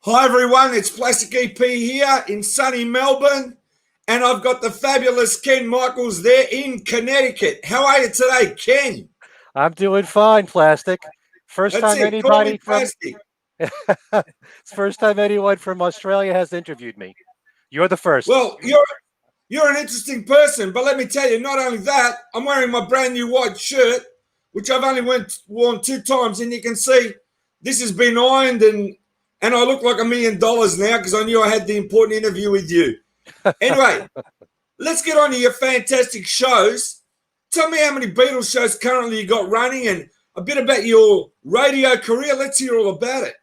Hi everyone, it's Plastic EP here in sunny Melbourne, and I've got the fabulous Ken Michaels there in Connecticut. How are you today, Ken? I'm doing fine, Plastic. First That's time it, call me anybody from Plastic. it's first time anyone from Australia has interviewed me. You're the first. Well, you're an interesting person, but let me tell you, not only that, I'm wearing my brand new white shirt, which I've only worn two times, and you can see this has been ironed and I look like $1 million now because I knew I had the important interview with you. Anyway, let's get on to your fantastic shows. Tell me how many Beatles shows currently you got running and a bit about your radio career. Let's hear all about it.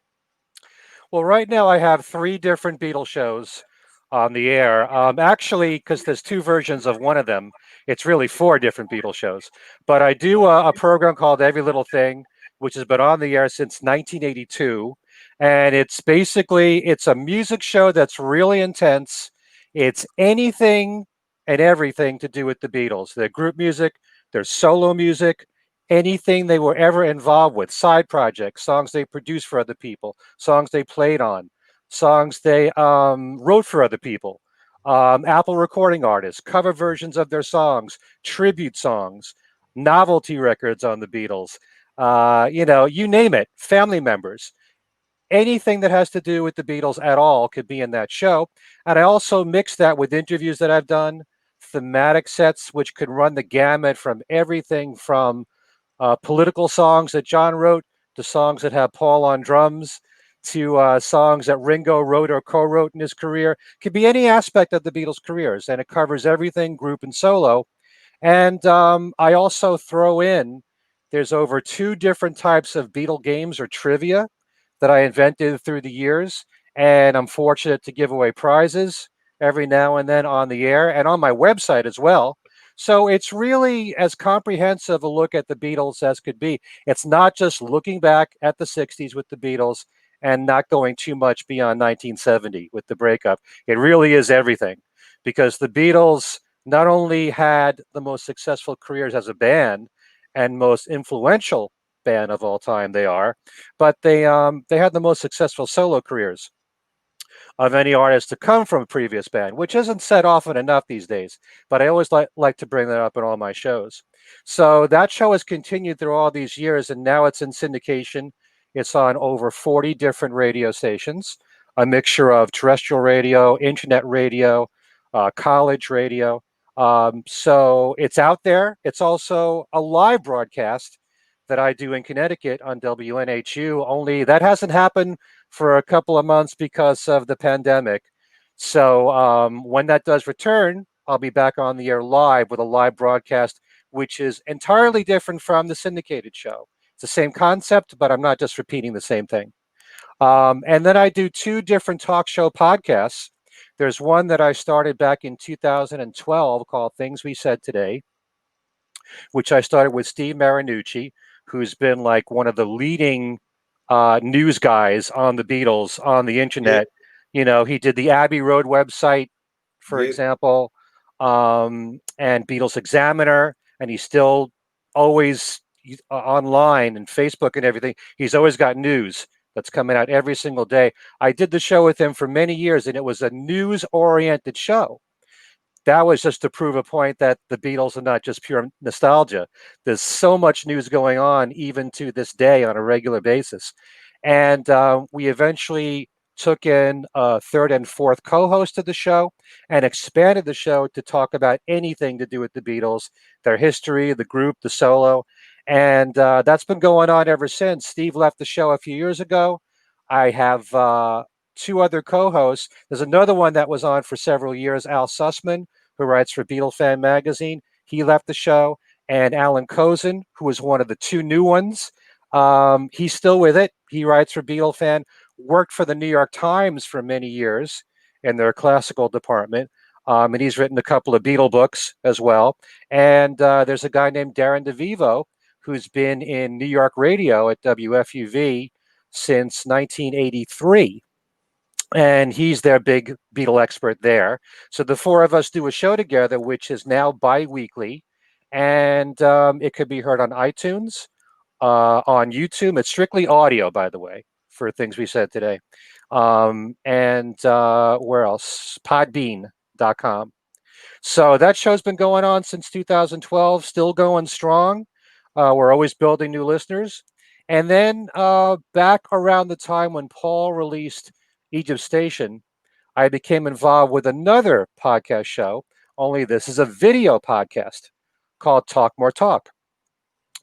Well, right now I have three different Beatles shows on the air. Actually, because there's two versions of one of them, it's really four different Beatles shows. But I do a program called Every Little Thing, which has been on the air since 1982, and it's a music show that's really intense. It's anything and everything to do with the Beatles. Their group music, their solo music, anything they were ever involved with, side projects, songs they produced for other people, songs they played on, songs they wrote for other people, Apple recording artists, cover versions of their songs, tribute songs, novelty records on the Beatles, you name it, family members. Anything that has to do with the Beatles at all could be in that show. And I also mix that with interviews that I've done, thematic sets, which could run the gamut from everything from political songs that John wrote to songs that have Paul on drums to songs that Ringo wrote or co-wrote in his career. Could be any aspect of the Beatles' careers, and it covers everything, group and solo. And I also throw in there's over two different types of Beatle games or trivia that I invented through the years, and I'm fortunate to give away prizes every now and then on the air and on my website as well. So it's really as comprehensive a look at the Beatles as could be. It's not just looking back at the 60s with the Beatles and not going too much beyond 1970 with the breakup. It really is everything because the Beatles not only had the most successful careers as a band and most influential band of all time they are, but they had the most successful solo careers of any artist to come from a previous band, which isn't said often enough these days. But I always like to bring that up in all my shows. So that show has continued through all these years, and now it's in syndication. It's on over 40 different radio stations, a mixture of terrestrial radio, internet radio, college radio. So it's out there. It's also a live broadcast that I do in Connecticut on WNHU, only that hasn't happened for a couple of months because of the pandemic. So when that does return, I'll be back on the air live with a live broadcast, which is entirely different from the syndicated show. It's the same concept, but I'm not just repeating the same thing. And then I do two different talk show podcasts. There's one that I started back in 2012 called Things We Said Today, which I started with Steve Marinucci, who's been like one of the leading news guys on the Beatles on the Yeah, internet. You know, he did the Abbey Road website, for yeah. example, and Beatles Examiner, and he's still always online and Facebook and everything. He's always got news that's coming out every single day. I did the show with him for many years, and it was a news oriented show. That was just to prove a point that the Beatles are not just pure nostalgia. There's so much news going on, even to this day, on a regular basis. And we eventually took in a third and fourth co host of the show and expanded the show to talk about anything to do with the Beatles, their history, the group, the solo. And that's been going on ever since. Steve left the show a few years ago. I have two other co hosts. There's another one that was on for several years, Al Sussman, who writes for Beatle Fan Magazine. He left the show. And Alan Kozin, who was one of the two new ones, he's still with it. He writes for Beatle Fan, worked for the New York Times for many years in their classical department. And he's written a couple of Beatle books as well. And there's a guy named Darren DeVivo who's been in New York radio at WFUV since 1983, and he's their big Beatle expert there. So the four of us do a show together, which is now bi-weekly, and it could be heard on iTunes, on YouTube. It's strictly audio, by the way, for things we said today. And where else? Podbean.com. So that show's been going on since 2012, still going strong. We're always building new listeners. And then back around the time when Paul released Egypt Station, I became involved with another podcast show, only this is a video podcast called Talk More Talk.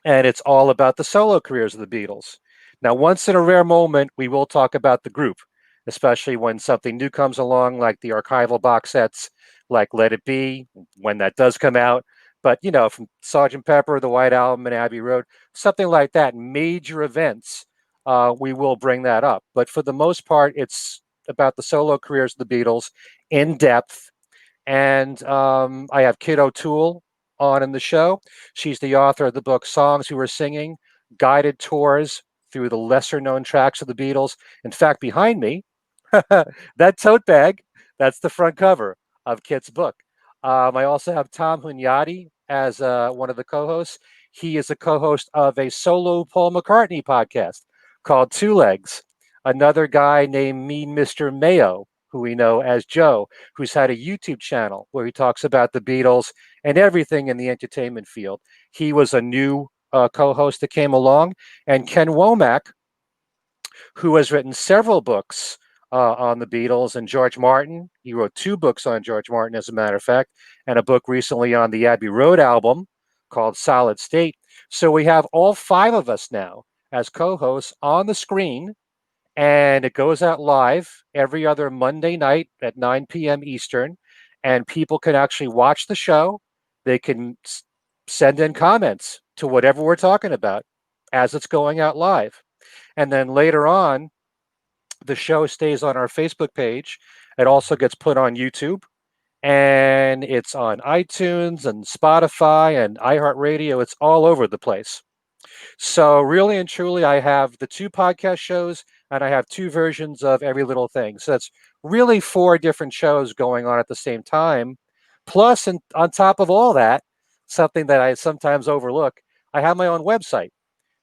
And it's all about the solo careers of the Beatles. Now, once in a rare moment, we will talk about the group, especially when something new comes along, like the archival box sets, like Let It Be, when that does come out. But, from Sgt. Pepper, The White Album, and Abbey Road, something like that, major events, we will bring that up. But for the most part, it's about the solo careers of the Beatles in depth. And I have Kid O'Toole on in the show. She's the author of the book Songs We Were Singing, Guided Tours Through the Lesser Known Tracks of the Beatles. In fact, behind me, that tote bag, that's the front cover of Kit's book. I also have Tom Hunyadi as one of the co hosts. He is a co host of a solo Paul McCartney podcast called Two Legs. Another guy named Mean Mr. Mayo, who we know as Joe, who's had a YouTube channel where he talks about the Beatles and everything in the entertainment field. He was a new co host that came along. And Ken Womack, who has written several books on the Beatles and George Martin. He wrote two books on George Martin, as a matter of fact, and a book recently on the Abbey Road album called Solid State. So we have all five of us now as co hosts on the screen, and it goes out live every other Monday night at 9 p.m. Eastern. And people can actually watch the show. They can send in comments to whatever we're talking about as it's going out live. And then later on, the show stays on our Facebook page. It also gets put on YouTube, and it's on iTunes and Spotify and iHeartRadio. It's all over the place. So, really and truly, I have the two podcast shows and I have two versions of Every Little Thing. So, that's really four different shows going on at the same time. Plus, and on top of all that, something that I sometimes overlook, I have my own website,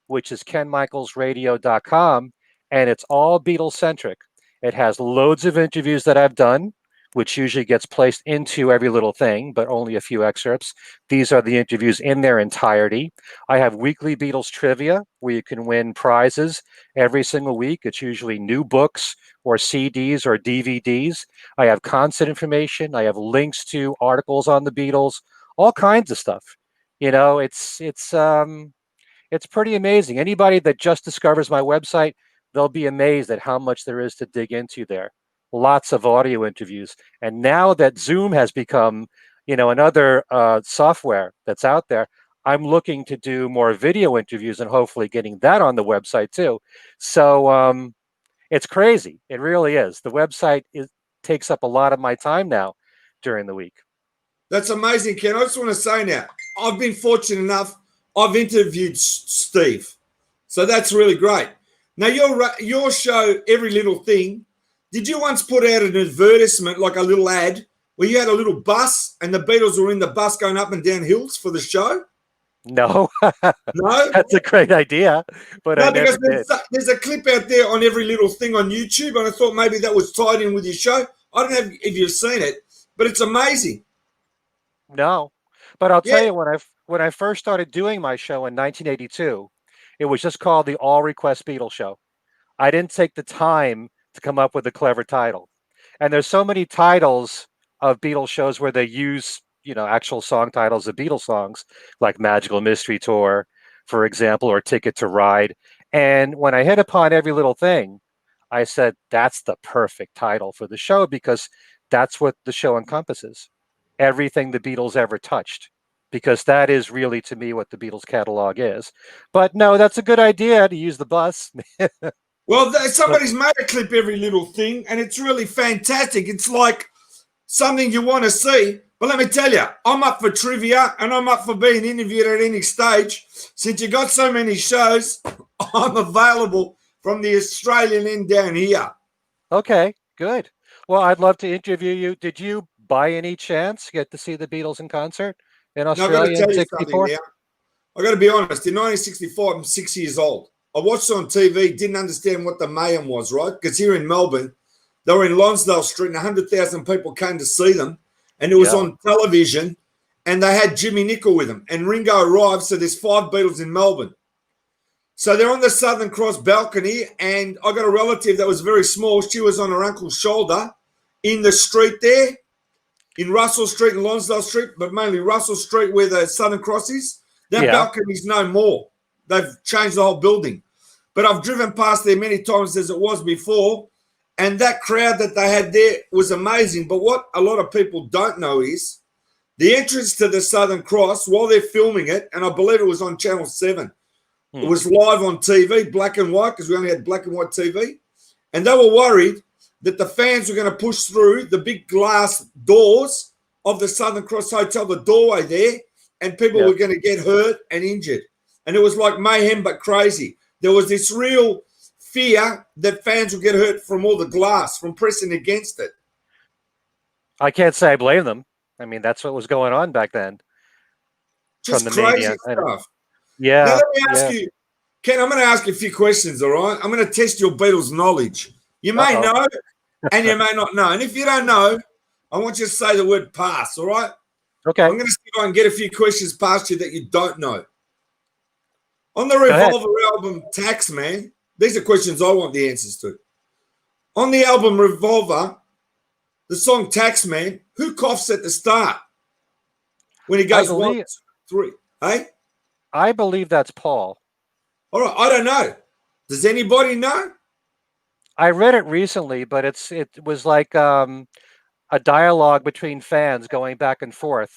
which is kenmichaelsradio.com, and it's all Beatles centric. It has loads of interviews that I've done, which usually gets placed into Every Little Thing, but only a few excerpts. These are the interviews in their entirety. I have weekly Beatles trivia where you can win prizes every single week. It's usually new books or CDs or DVDs. I have concert information. I have links to articles on the Beatles, all kinds of stuff. It's pretty amazing. Anybody that just discovers my website, they'll be amazed at how much there is to dig into there. Lots of audio interviews. And now that Zoom has become, another software that's out there, I'm looking to do more video interviews and hopefully getting that on the website too. So it's crazy. It really is. The website takes up a lot of my time now during the week. That's amazing, Ken. I just want to say now, I've been fortunate enough. I've interviewed Steve, so that's really great. Now your show, Every Little Thing. Did you once put out an advertisement, like a little ad, where you had a little bus and the Beatles were in the bus going up and down hills for the show? No, No, that's a great idea, but I no, never because did. there's a clip out there on Every Little Thing on YouTube, and I thought maybe that was tied in with your show. I don't know if you've seen it, but it's amazing. No, but I'll tell Yeah, you when I first started doing my show in 1982, it was just called the All Request Beatles Show. I didn't take the time to come up with a clever title. And there's so many titles of Beatles shows where they use, actual song titles of Beatles songs, like Magical Mystery Tour, for example, or Ticket to Ride. And when I hit upon Every Little Thing, I said, that's the perfect title for the show because that's what the show encompasses. Everything the Beatles ever touched. Because that is really, to me, what the Beatles catalog is. But no, that's a good idea to use the bus. well, But somebody's made a clip, Every Little Thing, and it's really fantastic. It's like something you want to see. But let me tell you, I'm up for trivia and I'm up for being interviewed at any stage. Since you got so many shows, I'm available from the Australian end down here. okay, good. Well, I'd love to interview you. Did you, by any chance, get to see the Beatles in concert in Now, I've got to Australia in tell you something '64? now. I've got to be honest. In 1964, I'm 6 years old. I watched it on TV, didn't understand what the mayhem was, right? Because here in Melbourne, they were in Lonsdale Street and 100,000 people came to see them. And it was Yeah. on television and they had Jimmy Nicol with them. And Ringo arrived, so there's 5 Beatles in Melbourne. So they're on the Southern Cross balcony and I got a relative that was very small. She was on her uncle's shoulder in the street there, in Russell Street and Lonsdale Street, but mainly Russell Street where the Southern Cross is. That Yeah. balcony's no more. They've changed the whole building. But I've driven past there many times as it was before, and that crowd that they had there was amazing. But what a lot of people don't know is the entrance to the Southern Cross, while they're filming it, and I believe it was on Channel 7, it was live on TV, black and white, because we only had black and white TV, and they were worried that the fans were going to push through the big glass doors of the Southern Cross Hotel, the doorway there, and people were going to get hurt and injured. And it was like mayhem, but crazy. There was this real fear that fans would get hurt from all the glass, from pressing against it. I can't say I blame them. I mean, that's what was going on back then. Just from the crazy mania. stuff. Yeah. Now, let me ask you, Ken, I'm going to ask you a few questions, all right? I'm going to test your Beatles knowledge. You may know and you may not know. And if you don't know, I want you to say the word pass, all right? Okay. I'm going to see if I can get a few questions past you that you don't know. On the Revolver album, Taxman, these are questions I want the answers to. On the album Revolver, the song Taxman, who coughs at the start? When he goes 1, 2, 3. Hey? I believe that's Paul. All right, I don't know. Does anybody know? I read it recently, but it was like a dialogue between fans going back and forth.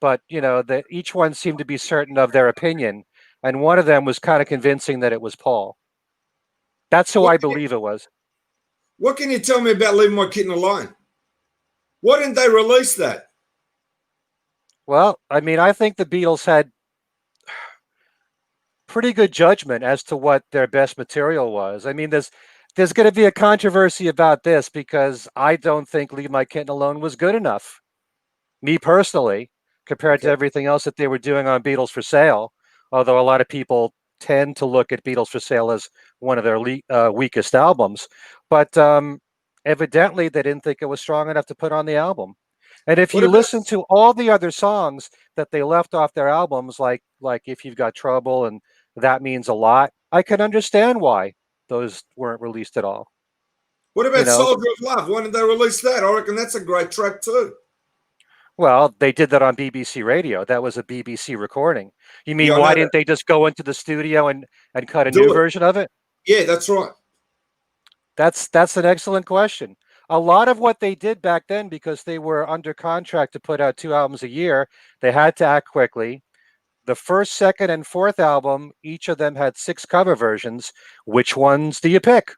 But, you know, each one seemed to be certain of their opinion. And one of them was kind of convincing that it was Paul. That's who I believe it was. What can you tell me about Leave My Kitten Alone? Why didn't they release that? Well, I mean, I think the Beatles had pretty good judgment as to what their best material was. I mean, there's going to be a controversy about this because I don't think Leave My Kitten Alone was good enough, me personally, compared to everything else that they were doing on Beatles for Sale. Although a lot of people tend to look at Beatles for Sale as one of their weakest albums. But evidently they didn't think it was strong enough to put on the album. And if you listen to all the other songs that they left off their albums, like If You've Got Trouble and That Means a Lot, I can understand why those weren't released at all. What about Soldier of Love? Why didn't they release that? I reckon that's a great track too. Well, they did that on BBC Radio. That was a BBC recording. You mean why didn't they just go into the studio and cut a new version of it? Yeah, that's right. That's an excellent question. A lot of what they did back then, because they were under contract to put out 2 albums a year, they had to act quickly. The first, second, and fourth album, each of them had 6 cover versions. Which ones do you pick?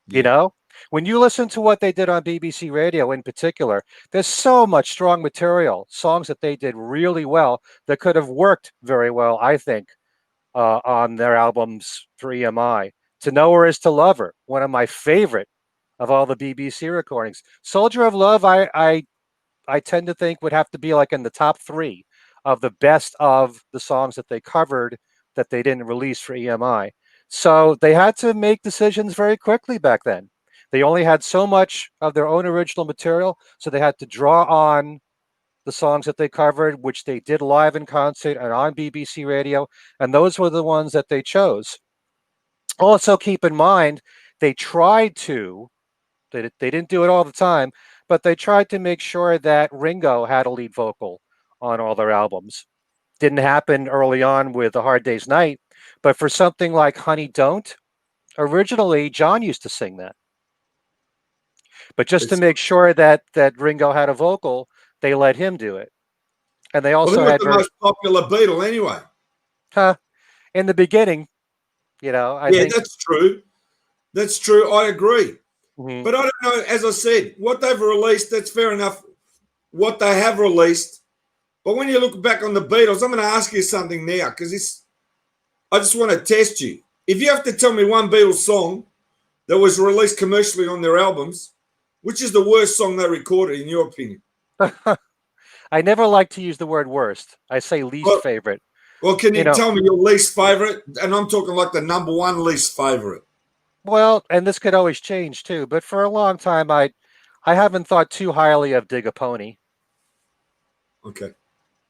Yeah. You know? When you listen to what they did on BBC Radio in particular, there's so much strong material, songs that they did really well that could have worked very well, I think, on their albums for EMI. To Know Her Is to Love Her, one of my favorite of all the BBC recordings. Soldier of Love, I tend to think would have to be like in the top 3 of the best of the songs that they covered that they didn't release for EMI. So they had to make decisions very quickly back then. They only had so much of their own original material, so they had to draw on the songs that they covered, which they did live in concert and on BBC Radio, and those were the ones that they chose. Also, keep in mind, they tried to, they didn't do it all the time, but they tried to make sure that Ringo had a lead vocal on all their albums. Didn't happen early on with A Hard Day's Night, but for something like Honey Don't, originally John used to sing that. But just to make sure that Ringo had a vocal, they let him do it. And they also had the most popular Beatle anyway. In the beginning, you know, I think that's true. That's true. I agree. Mm-hmm. But I don't know, as I said, what they've released, that's fair enough, what they have released. But when you look back on the Beatles, I'm going to ask you something now because I just want to test you. If you have to tell me one Beatles song that was released commercially on their albums, which is the worst song they recorded, in your opinion? I never like to use the word worst. I say least favorite. Well, can You you know, tell me your least favorite? And I'm talking like the number one least favorite. well, and this could always change too, but for a long time I haven't thought too highly of Dig a Pony. Okay.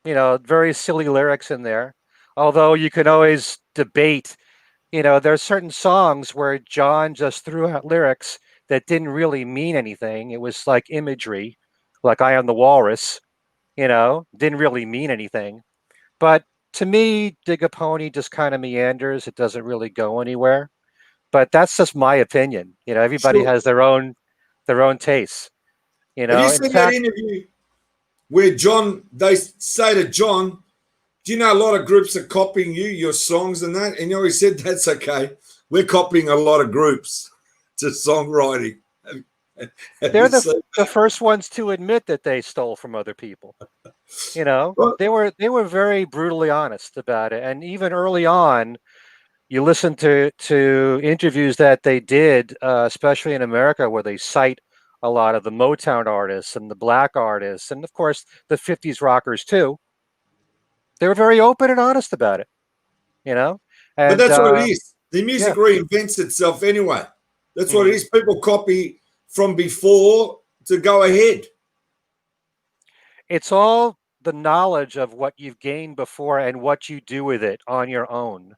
Very silly lyrics in there. Although you can always debate, there's certain songs where John just threw out lyrics that didn't really mean anything. It was like imagery, like I am the walrus, didn't really mean anything. But to me, Dig a Pony just kind of meanders. It doesn't really go anywhere. But that's just my opinion. Everybody Sure. has their own tastes. Have you In seen that fact, interview where they say to John, do you know a lot of groups are copying you, your songs and that? And he said, that's okay. We're copying a lot of groups to songwriting. Have they're you the seen the that? first ones to admit that they stole from other people. Well, They were very brutally honest about it. And even early on, you listen to interviews that they did, especially in America, where they cite a lot of the Motown artists and the black artists, and of course the '50s rockers too. They were very open and honest about it. You know, but and that's what it is. The yeah, music reinvents itself anyway. That's what it mhm. is. People copy from before to go ahead. It's all the knowledge of what you've gained before and what you do with it on your own.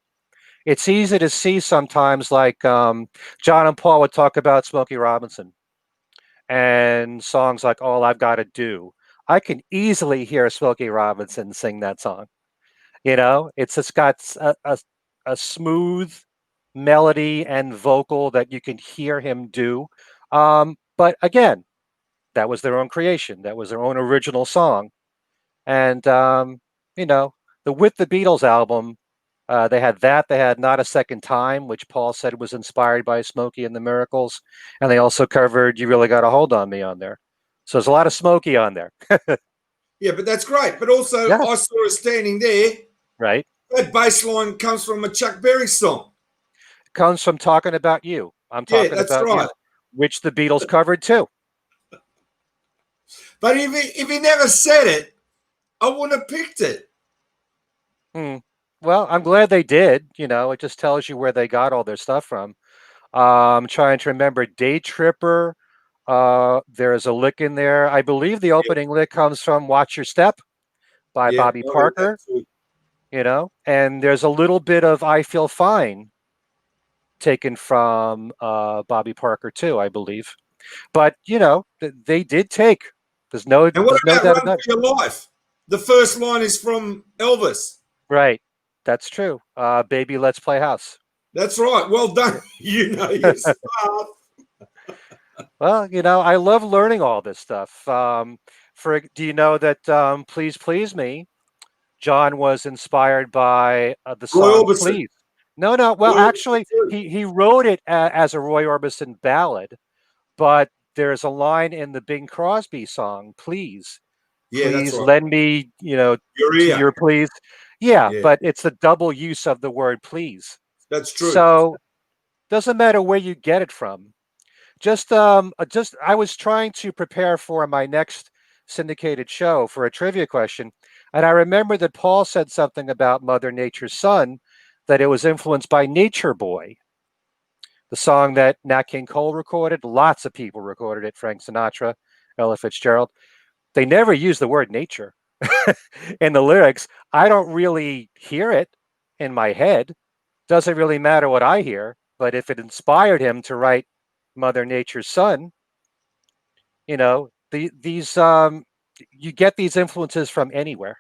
It's easy to see sometimes, like John and Paul would talk about Smokey Robinson and songs like "All I've Got to Do." I can easily hear Smokey Robinson sing that song. It's just got a smooth melody and vocal that you can hear him do. But again, that was their own creation. That was their own original song. And you know, the With the Beatles album, they had that. They had Not a Second Time, which Paul said was inspired by Smokey and the Miracles, and they also covered You Really Got a Hold on Me on there. So there's a lot of Smokey on there. Yeah, but that's great. But also, Yeah, I saw her standing there. right. That bass line comes from a Chuck Berry song. Comes from Talking About You. I'm Yeah, talking that's about right. you, which the Beatles covered too. But if he never said it, I wouldn't have picked it. Hmm. Well, I'm glad they did. It just tells you where they got all their stuff from. Trying to remember Day Tripper. There's a lick in there. I believe the Yeah, opening lick comes from Watch Your Step by yeah, Bobby I heard that Parker, too. and there's a little bit of I Feel Fine taken from Bobby Parker too, I believe. But they did take. There's no And what there's no about doubt Run about for it. Your Life? The first line is from Elvis. Right. That's true. Baby, let's play house. That's right. Well done. Yeah. You know your stuff. Well, I love learning all this stuff. Do you know that "Please Please Me"? John was inspired by the Roy song Orbison. "Please." No, no. Well, Roy Orbison actually, too. he wrote it as a Roy Orbison ballad, but there's a line in the Bing Crosby song, "Please, Yeah, that's please right. lend me, Your to ear. your please." Yeah, Yeah, but it's the double use of the word "please." that's true. So doesn't matter where you get it from. Just I was trying to prepare for my next syndicated show for a trivia question, and I remember that Paul said something about Mother Nature's Son, that it was influenced by Nature Boy, the song that Nat King Cole recorded. Lots of people recorded it. Frank Sinatra, Ella Fitzgerald. They never used the word nature in the lyrics. I don't really hear it in my head. Doesn't really matter what I hear, but if it inspired him to write Mother Nature's Son, these you get these influences from anywhere.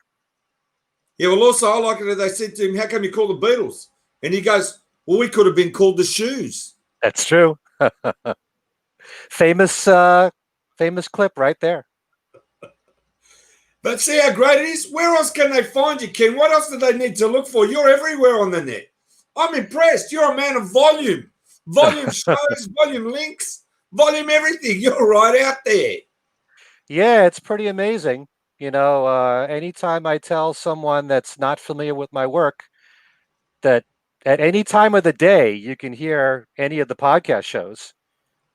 Yeah, well, also, I like it that they said to him, how come you call the Beatles? And he goes, well, we could have been called the Shoes. That's true. famous famous clip right there. But see how great it is? Where else can they find you, Ken? What else do they need to look for? You're everywhere on the net. I'm impressed. You're a man of volume. Volume shows, volume links, volume everything. You're right out there. Yeah, it's pretty amazing. Anytime I tell someone that's not familiar with my work that at any time of the day you can hear any of the podcast shows,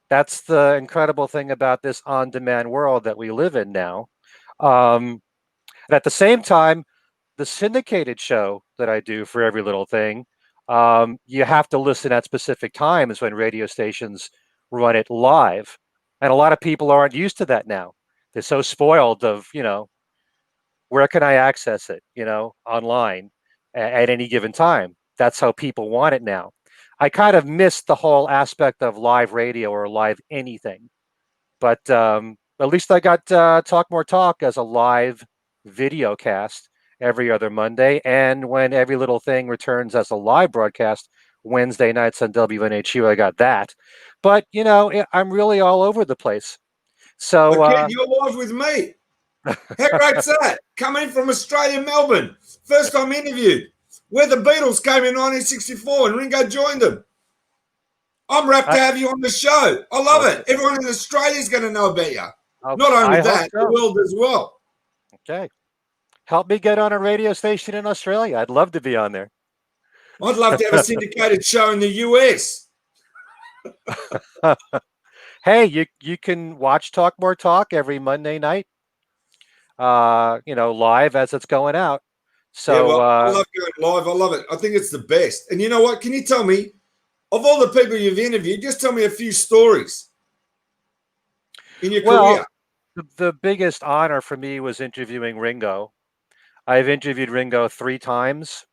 that's the incredible thing about this on-demand world that we live in now. And at the same time, the syndicated show that I do for Every Little Thing, you have to listen at specific times when radio stations run it live. And a lot of people aren't used to that now. They're so spoiled of, where can I access it, online at any given time. That's how people want it now. I kind of missed the whole aspect of live radio or live anything. But at least I got Talk More Talk as a live video cast every other Monday. And when Every Little Thing returns as a live broadcast Wednesday nights on WNHU, I got that. But, I'm really all over the place. So, Again, you're live with me. How great's that? Coming from Australia, Melbourne. First time interviewed. Where the Beatles came in 1964 and Ringo joined them. I'm rapt to have you on the show. I love it. Everyone in Australia is going to know about you. Not only that, the world as well. Okay. Help me get on a radio station in Australia. I'd love to be on there. I'd love to have a syndicated show in the US. Hey, you can watch Talk More Talk every Monday night, live as it's going out. So yeah, well, I love going live. I love it. I think it's the best. And you know what? Can you tell me, of all the people you've interviewed, just tell me a few stories in your career. The biggest honor for me was interviewing Ringo. I've interviewed Ringo 3 times.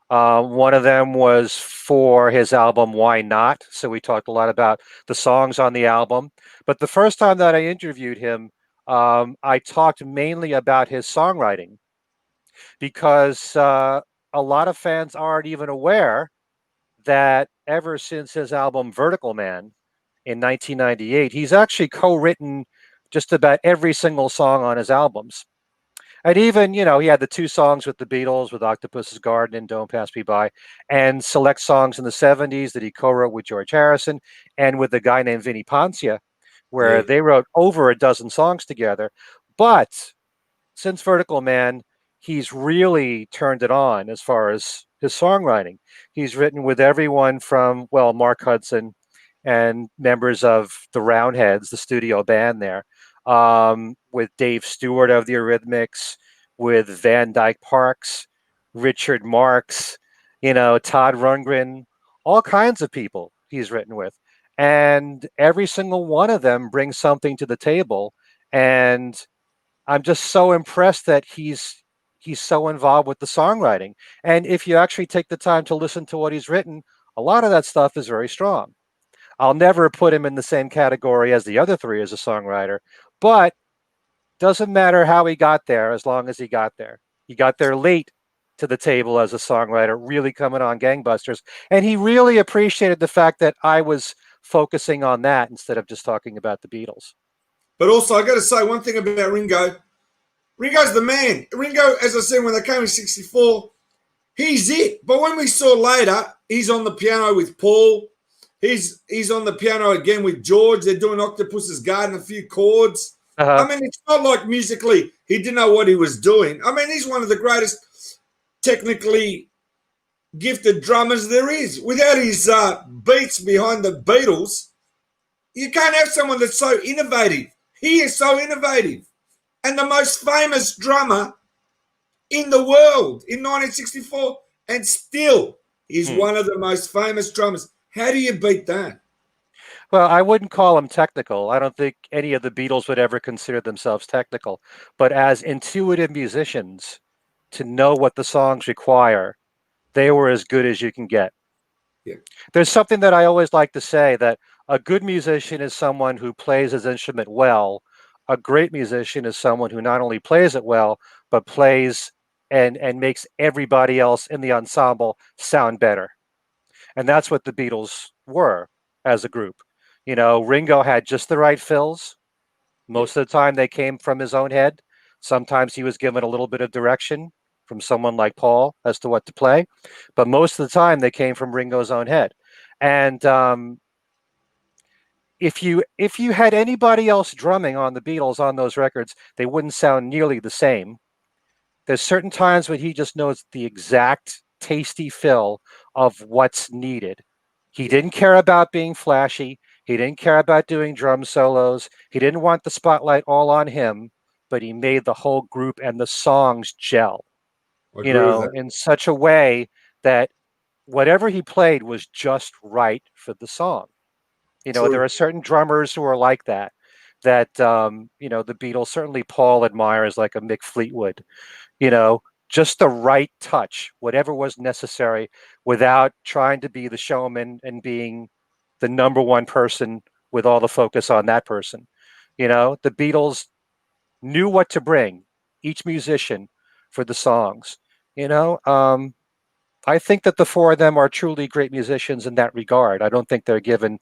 One of them was for his album Why Not? So we talked a lot about the songs on the album. But the first time that I interviewed him, I talked mainly about his songwriting because a lot of fans aren't even aware that ever since his album Vertical Man in 1998, he's actually co-written just about every single song on his albums. And even, he had the 2 songs with the Beatles, with Octopus's Garden and Don't Pass Me By, and select songs in the 70s that he co-wrote with George Harrison and with a guy named Vinnie Poncia, where they wrote over a dozen songs together. But since Vertical Man, he's really turned it on as far as his songwriting. He's written with everyone from, Mark Hudson and members of the Roundheads, the studio band there, with Dave Stewart of the Eurythmics, with Van Dyke Parks, Richard Marx, Todd Rundgren, all kinds of people he's written with. And every single one of them brings something to the table. And I'm just so impressed that he's so involved with the songwriting. And if you actually take the time to listen to what he's written, a lot of that stuff is very strong. I'll never put him in the same category as the other 3 as a songwriter, but doesn't matter how he got there as long as he got there. He got there late to the table as a songwriter, really coming on gangbusters. And he really appreciated the fact that I was focusing on that instead of just talking about the Beatles. But also, I got to say one thing about Ringo. Ringo's the man. Ringo, as I said, when they came in 64, he's it. But when we saw later, he's on the piano with Paul. He's on the piano again with George. They're doing Octopus's Garden, a few chords. I mean, it's not like musically he didn't know what he was doing. I mean, he's one of the greatest technically gifted drummers there is. Without his beats behind the Beatles, you can't have someone that's so innovative. He is so innovative. And the most famous drummer in the world in 1964, and still is one of the most famous drummers. How do you beat that? Well, I wouldn't call them technical. I don't think any of the Beatles would ever consider themselves technical. But as intuitive musicians, to know what the songs require, they were as good as you can get. Yeah. There's something that I always like to say, that a good musician is someone who plays his instrument well. A great musician is someone who not only plays it well, but plays and makes everybody else in the ensemble sound better. And that's what the Beatles were as a group. Ringo had just the right fills. Most of the time they came from his own head. Sometimes he was given a little bit of direction from someone like Paul as to what to play, but most of the time they came from Ringo's own head. And if you had anybody else drumming on the Beatles on those records, they wouldn't sound nearly the same. There's certain times when he just knows the exact tasty fill of what's needed. He didn't care about being flashy. He didn't care about doing drum solos. He didn't want the spotlight all on him, but he made the whole group and the songs gel. I agree with that. in such a way that whatever he played was just right for the song. There True. are certain drummers who are like that. The Beatles, certainly Paul admires, like a Mick Fleetwood. You know, just the right touch, whatever was necessary, without trying to be the showman and being the number one person with all the focus on that person. The Beatles knew what to bring, each musician, for the songs. You know, um, I think that the four of them are truly great musicians in that regard. I don't think they're given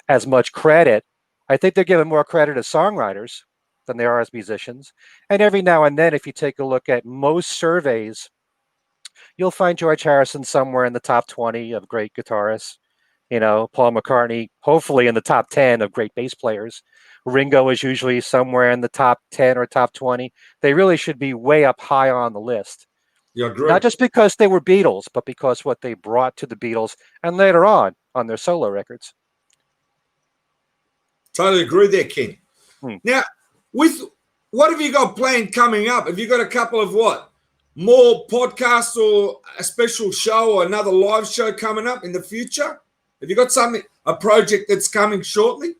as much credit. I think they're given more credit as songwriters than they are as musicians. And every now and then, if you take a look at most surveys, you'll find George Harrison somewhere in the top 20 of great guitarists. Paul McCartney, hopefully in the top 10 of great bass players. Ringo is usually somewhere in the top 10 or top 20. They really should be way up high on the list. Yeah, I agree. Not just because they were Beatles, but because what they brought to the Beatles and later on their solo records. Totally agree there, Ken. Hmm. Now, with what have you got planned coming up? Have you got a couple of what? More podcasts or a special show or another live show coming up in the future? Have you got something, a project that's coming shortly?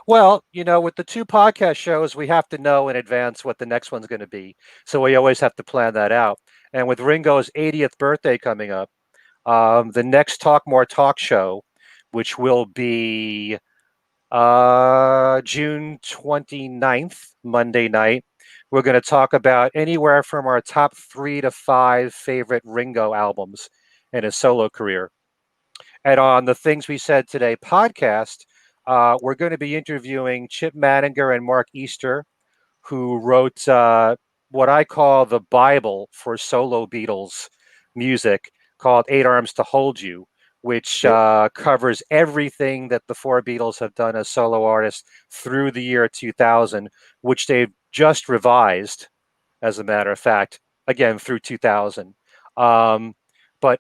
Well, with the two podcast shows, we have to know in advance what the next one's going to be. So we always have to plan that out. And with Ringo's 80th birthday coming up, the next Talk More Talk show, which will be June 29th, Monday night, we're going to talk about anywhere from our top 3 to 5 favorite Ringo albums in his solo career. And on the Things We Said Today podcast, we're going to be interviewing Chip Manninger and Mark Easter, who wrote what I call the Bible for solo Beatles music, called Eight Arms to Hold You, which covers everything that the four Beatles have done as solo artists through the year 2000, which they've just revised, as a matter of fact, again through 2000. But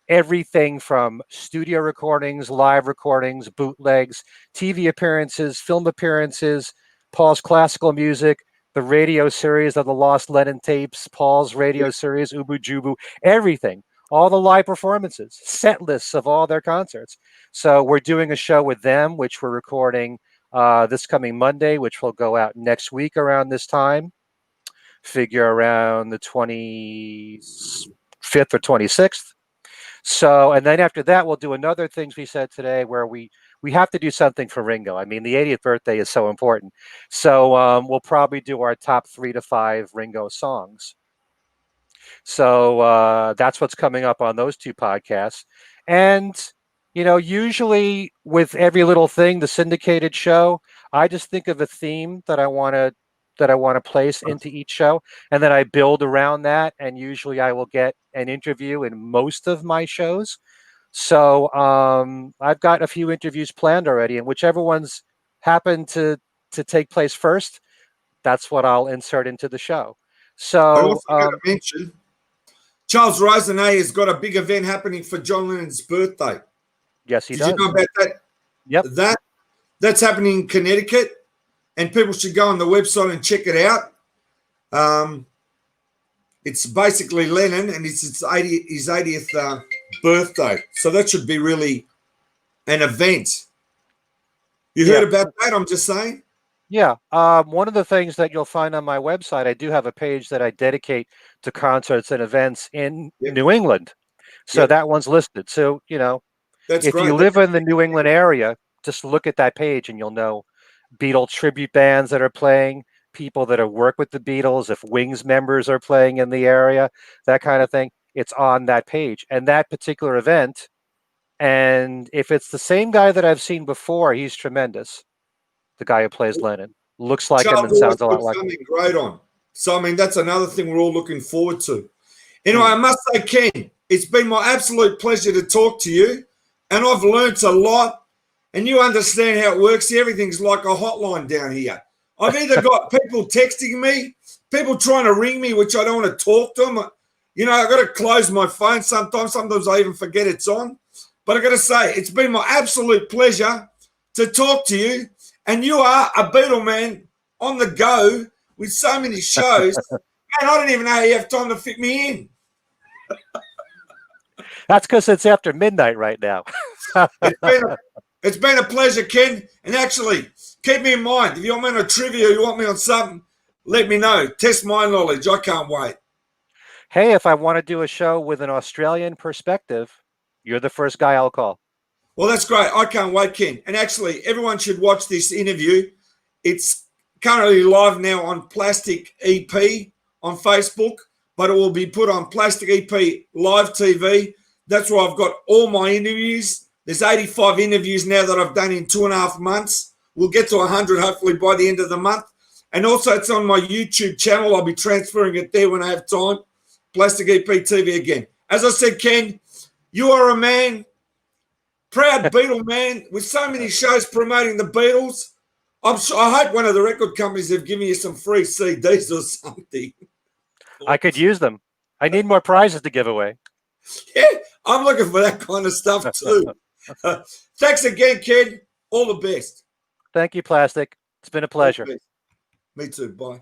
everything from studio recordings, live recordings, bootlegs, TV appearances, film appearances, Paul's classical music, the radio series of the Lost Lennon tapes, Paul's radio series, Ubu Jubu, everything, all the live performances, set lists of all their concerts. So we're doing a show with them, which we're recording this coming Monday, which will go out next week around this time. Figure around the 25th or 26th. So, and then after that, we'll do another Things We Said Today, where we have to do something for Ringo. I mean, the 80th birthday is so important. So we'll probably do our top 3 to 5 Ringo songs. So that's what's coming up on those two podcasts. And usually with every little thing, the syndicated show, I just think of a theme that I want to place into each show, and then I build around that. And usually I will get an interview in most of my shows. So I've got a few interviews planned already, and whichever ones happen to take place first, that's what I'll insert into the show. I So also got to mention Charles Rosenay has got a big event happening for John Lennon's birthday. yes, he Did does. you know about that? Yep. That's happening in Connecticut, and people should go on the website and check it out. It's basically Lennon, and it's his 80th birthday. So that should be really an event. You heard about that? I'm just saying. Yeah. One of the things that you'll find on my website, I do have a page that I dedicate to concerts and events in New England. So that one's listed. So, That's if you great. live in the New England area, just look at that page and you'll know Beatle tribute bands that are playing, people that have worked with the Beatles, if Wings members are playing in the area, that kind of thing. It's on that page. And that particular event, and if it's the same guy that I've seen before, he's tremendous. The guy who plays Lennon looks like him Charles and always sounds a lot puts like him. something great on. So, I mean, that's another thing we're all looking forward to. Anyway, I must say, Ken, it's been my absolute pleasure to talk to you, and I've learnt a lot, and you understand how it works. Everything's like a hotline down here. I've either got people texting me, people trying to ring me, which I don't want to talk to them. I've got to close my phone sometimes. Sometimes I even forget it's on. But I've got to say, it's been my absolute pleasure to talk to you. And you are a Beatle man on the go with so many shows. Man, I don't even know how you have time to fit me in. That's because it's after midnight right now. It's been a pleasure, Ken. And actually, keep me in mind. If you want me on a trivia, you want me on something, let me know. Test my knowledge. I can't wait. Hey, if I want to do a show with an Australian perspective, you're the first guy I'll call. Well, that's great. I can't wait, Ken. And actually, everyone should watch this interview. It's currently live now on Plastic EP on Facebook, but it will be put on Plastic EP Live TV. That's where I've got all my interviews. There's 85 interviews now that I've done in 2.5 months. We'll get to 100 hopefully by the end of the month. And also, it's on my YouTube channel. I'll be transferring it there when I have time. Plastic EP TV again. As I said, Ken, you are a man, proud Beatle man, with so many shows promoting the Beatles. I hope one of the record companies have given you some free CDs or something. I could use them. I need more prizes to give away. Yeah, I'm looking for that kind of stuff too. Thanks again, Ken. All the best. Thank you, Plastic. It's been a pleasure. Me too. Bye.